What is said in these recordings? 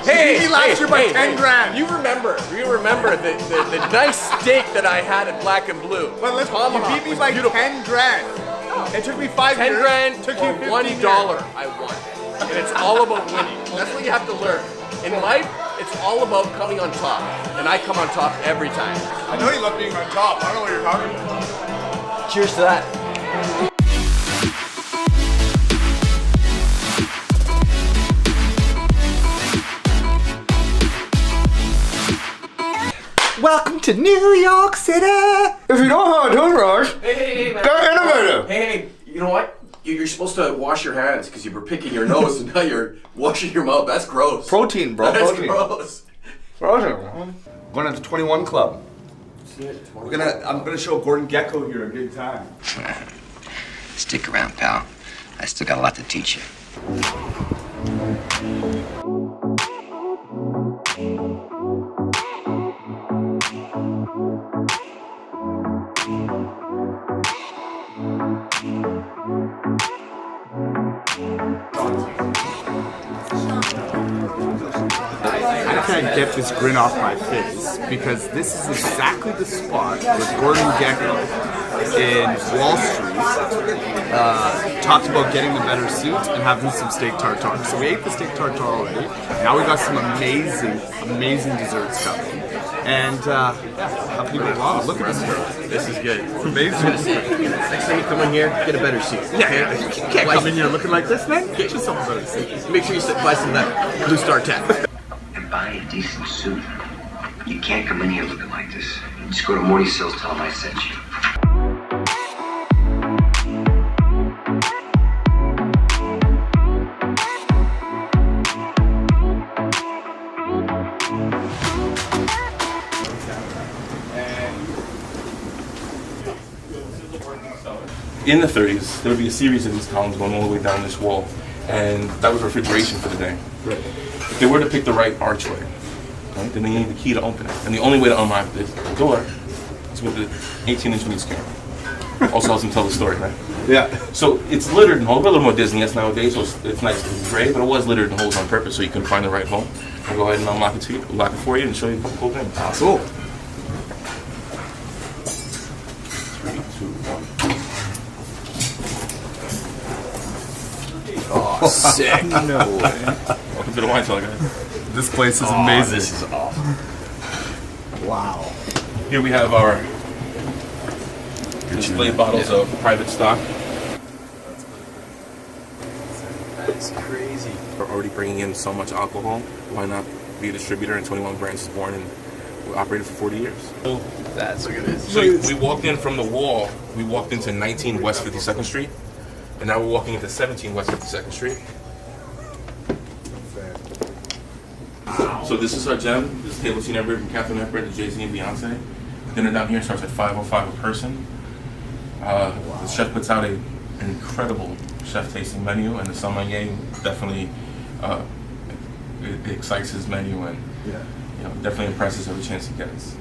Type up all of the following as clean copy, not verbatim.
Hey, he last year by 10 grand. You remember the nice steak that I had at Black and Blue. But let's, you beat me by 10 grand. It took me 5 years. 10 grand took or you 15 $1 years. I won. And it's all about winning. That's what you have to learn. In life, it's all about coming on top. And I come on top every time. I know you love being on top. I don't know what you're talking about. Cheers to that. Welcome to New York City. If you know how to do it, Raj, Hey, man. they're innovative. Hey, you know what? You're supposed to wash your hands because you were picking your nose and now you're washing your mouth. That's gross. Protein, bro. That's Protein. gross. Protein. Going to the 21 Club. I'm gonna show Gordon Gekko here a good time. Stick around, pal. I still got a lot to teach you. I can't get this grin off my face because this is exactly the spot where Gordon Gekko in Wall Street talked about getting the better suit and having some steak tartare. So we ate the steak tartare already. Now we got some amazing desserts coming. And how can you go wrong? Look at this girl. This is good. It's amazing. Next time you come in here, get a better suit. Yeah, you can't come in here looking like this, man. Get yourself a better suit. Make sure you buy some of that Blue Star Tech. And buy a decent suit. You can't come in here looking like this. Just go to Morty Sills, tell him I sent you. In the 30s, there would be a series of these columns going all the way down this wall, and that was refrigeration for the day. Right. If they were to pick the right archway, right, then they need the key to open it. And the only way to unlock this door is with the 18-inch meat scale. Also helps them tell the story, right? Yeah. So it's littered in holes. We're a little more Disney-esque nowadays, so it's nice and gray, but it was littered in holes on purpose so you couldn't find the right home. I'll go ahead and unlock it to you, lock it for you, and show you a couple cool things. Cool. 3, 2, 1. Oh, sick. No way. Welcome to the wine cellar, guys. This place is amazing. This is awesome. Wow. Here we have our display bottles of private stock. That's crazy. We're already bringing in so much alcohol. Why not be a distributor? And 21 Brands is born and we operated for 40 years. That's look at this. So we walked in from the wall. We walked into 19 West 52nd Street, and now we're walking into 17 West 52nd Street. So this is our gem. This is table scene everybody from Catherine Hepburn to Jay-Z and Beyonce. Dinner down here starts at $5.05 a person. The chef puts out an incredible chef tasting menu, and the sommelier definitely it excites his menu and definitely impresses every chance he gets.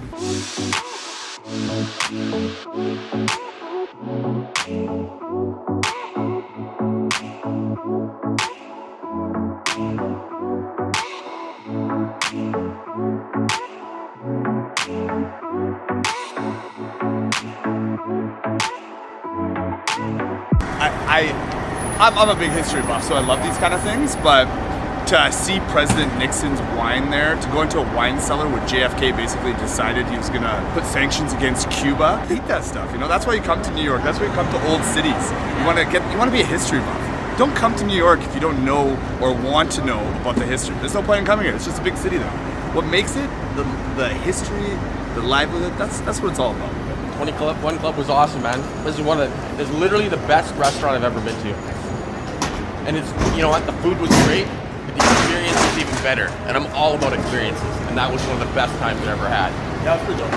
I'm a big history buff, so I love these kind of things, but to see President Nixon's wine there, to go into a wine cellar where JFK basically decided he was gonna put sanctions against Cuba, I hate that stuff, you know? That's why you come to New York, that's why you come to old cities. You wanna be a history buff. Don't come to New York if you don't know or want to know about the history. There's no point in coming here, it's just a big city though. What makes it, the history, the livelihood, that's what it's all about. 21 Club was awesome, man. This is literally the best restaurant I've ever been to. And it's, you know what, the food was great, but the experience was even better. And I'm all about experiences. And that was one of the best times I've ever had. Yeah, it's pretty dope.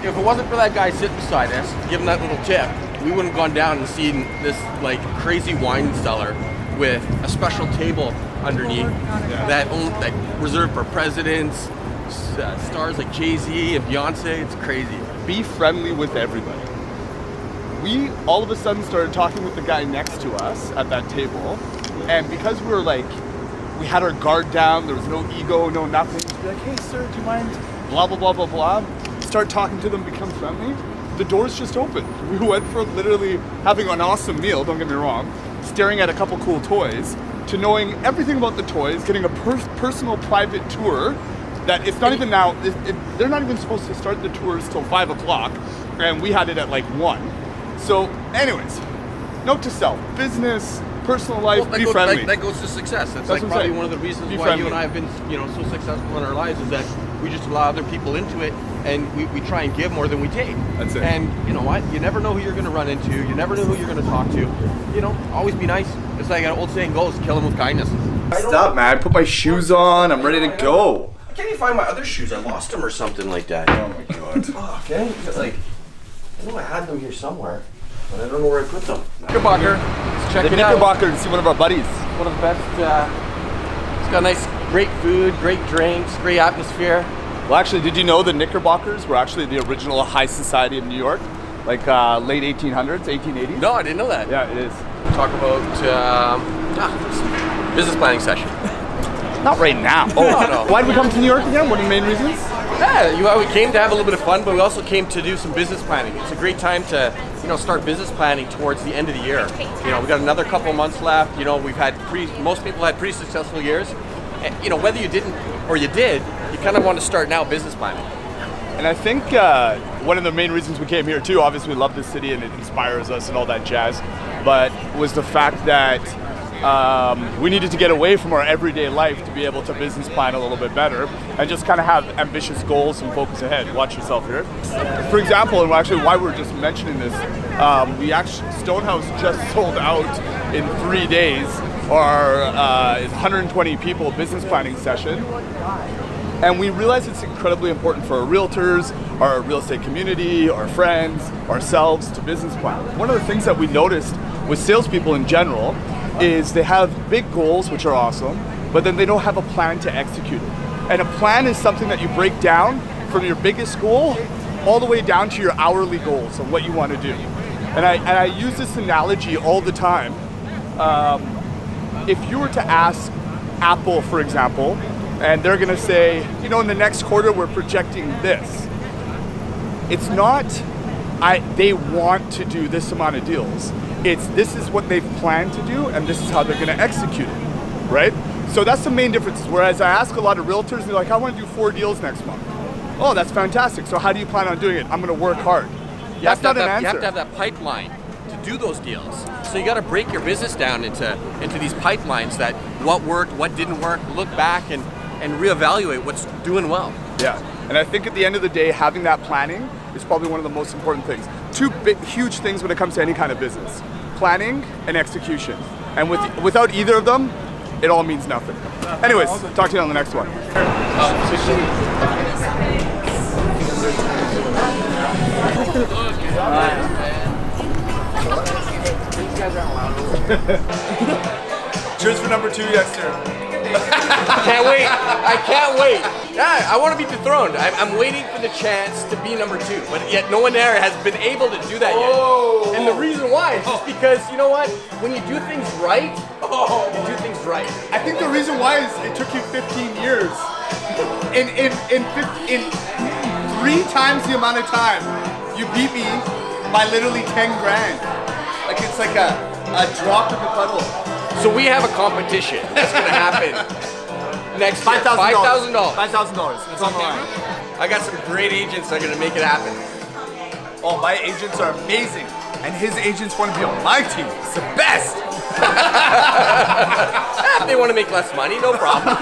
If it wasn't for that guy sitting beside us, giving that little tip, we wouldn't have gone down and seen this like crazy wine cellar with a special table underneath that reserved for presidents, stars like Jay-Z and Beyonce. It's crazy. Be friendly with everybody. We all of a sudden started talking with the guy next to us at that table, and because we were like we had our guard down. There was no ego, no nothing. Just be like, hey, sir, do you mind? Blah, blah, blah, blah, blah. Start talking to them, become friendly. The doors just opened. We went from literally having an awesome meal, don't get me wrong, staring at a couple cool toys, to knowing everything about the toys, getting a personal private tour that it's not even now, they're not even supposed to start the tours till 5 o'clock, and we had it at like 1. So anyways, note to self, business, personal life, be friendly. That goes to success. That's what like I'm probably saying. one of the reasons Be why friendly. you and I have been, so successful in our lives is that we just allow other people into it, and we try and give more than we take. That's it. And you know what? You never know who you're going to run into. You never know who you're going to talk to. Always be nice. It's like an old saying goes, kill them with kindness. Stop, man. Put my shoes on. I'm ready to go. I can't even find my other shoes. I lost them or something like that. Oh my god. Oh, okay. I know I had them here somewhere, but I don't know where I put them. Knickerbocker. Let's check The it out. Knickerbocker to see one of our buddies. One of the best. It's got nice, great food, great drinks, great atmosphere. Well, actually, did you know the Knickerbockers were actually the original high society of New York? Like late 1800s, 1880s? No, I didn't know that. Yeah, it is. Talk about business planning session. Not right now. No. Why did we come to New York again? What are the main reasons? Yeah, we came to have a little bit of fun, but we also came to do some business planning. It's a great time to, start business planning towards the end of the year. We got another couple months left. We've had most people had pretty successful years. And, whether you didn't or you did, you kind of want to start now business planning. And I think one of the main reasons we came here too, obviously we love this city and it inspires us and all that jazz, but was the fact that we needed to get away from our everyday life to be able to business plan a little bit better and just kind of have ambitious goals and focus ahead. Watch yourself here. For example, and actually why we're just mentioning this, Stonehouse just sold out in 3 days our 120 people business planning session. And we realize it's incredibly important for our realtors, our real estate community, our friends, ourselves to business plan. One of the things that we noticed with salespeople in general is they have big goals, which are awesome, but then they don't have a plan to execute it. And a plan is something that you break down from your biggest goal all the way down to your hourly goals of what you want to do. And I use this analogy all the time. If you were to ask Apple, for example, and they're gonna say, in the next quarter we're projecting this. It's not, they want to do this amount of deals. This is what they've planned to do and this is how they're gonna execute it, right? So that's the main difference. Whereas I ask a lot of realtors, they're like, I wanna do 4 deals next month. Oh, that's fantastic. So how do you plan on doing it? I'm gonna work hard. That's not an answer. You have to have that pipeline to do those deals. So you got to break your business down into these pipelines that what worked, what didn't work, look back and reevaluate what's doing well. Yeah, and I think at the end of the day, having that planning is probably one of the most important things. 2 big, huge things when it comes to any kind of business: planning and execution. And without either of them, it all means nothing. Anyways, talk to you on the next one. Cheers for number 2, yes sir. Can't wait. I can't wait. Yeah, I want to be dethroned. I'm waiting for the chance to be number 2, but yet no one there has been able to do that yet. And the reason why is just because, you know what? When you do things right, you do things right. I think the reason why is it took you 15 years. In 3 times the amount of time, you beat me by literally 10 grand. Like it's like a drop in the puddle. So we have a competition that's going to happen next year. $5,000. $5,000. $5,000. That's on the line. I got some great agents that are going to make it happen. Oh, my agents are amazing. And his agents want to be on my team. It's the best. If they want to make less money, no problem.